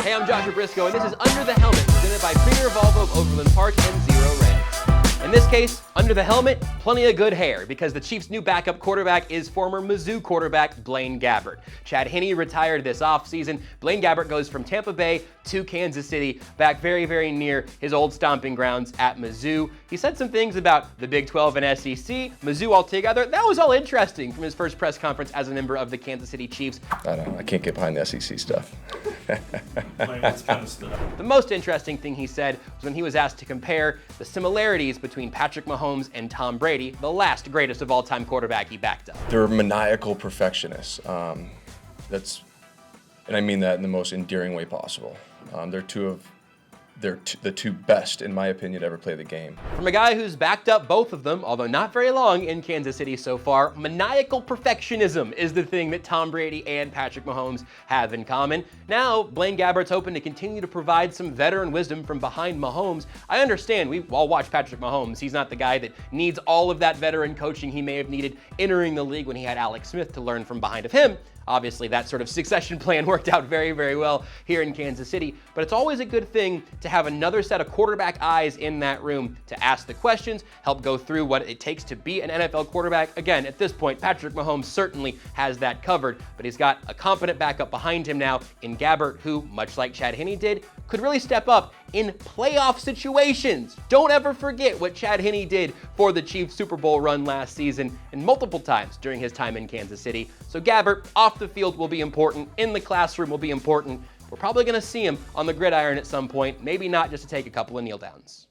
Hey, I'm Joshua Briscoe, and this is Under the Helmet, presented by Premier Volvo of Overland Park and Zero Reds. In this case, under the helmet, plenty of good hair, because the Chiefs' new backup quarterback is former Mizzou quarterback Blaine Gabbert. Chad Henne retired this offseason. Blaine Gabbert goes from Tampa Bay to Kansas City, back very, very near his old stomping grounds at Mizzou. He said some things about the Big 12 and SEC, Mizzou altogether. That was all interesting from his first press conference as a member of the Kansas City Chiefs. I don't know. I can't get behind the SEC stuff. The most interesting thing he said was when he was asked to compare the similarities between Patrick Mahomes and Tom Brady, the last greatest of all-time quarterback he backed up. They're maniacal perfectionists. And I mean that in the most endearing way possible. They're the two best, in my opinion, to ever play the game. From a guy who's backed up both of them, although not very long in Kansas City so far, maniacal perfectionism is the thing that Tom Brady and Patrick Mahomes have in common. Now, Blaine Gabbert's hoping to continue to provide some veteran wisdom from behind Mahomes. I understand, we all watch Patrick Mahomes. He's not the guy that needs all of that veteran coaching he may have needed entering the league when he had Alex Smith to learn from behind of him. Obviously, that sort of succession plan worked out very, very well here in Kansas City, but it's always a good thing to have another set of quarterback eyes in that room to ask the questions, help go through what it takes to be an NFL quarterback. Again, at this point, Patrick Mahomes certainly has that covered, but he's got a competent backup behind him now in Gabbert, who, much like Chad Henne did, could really step up in playoff situations. Don't ever forget what Chad Henne did for the Chiefs' Super Bowl run last season and multiple times during his time in Kansas City. So Gabbert, off the field will be important, in the classroom will be important. We're probably gonna see him on the gridiron at some point, maybe not just to take a couple of kneel downs.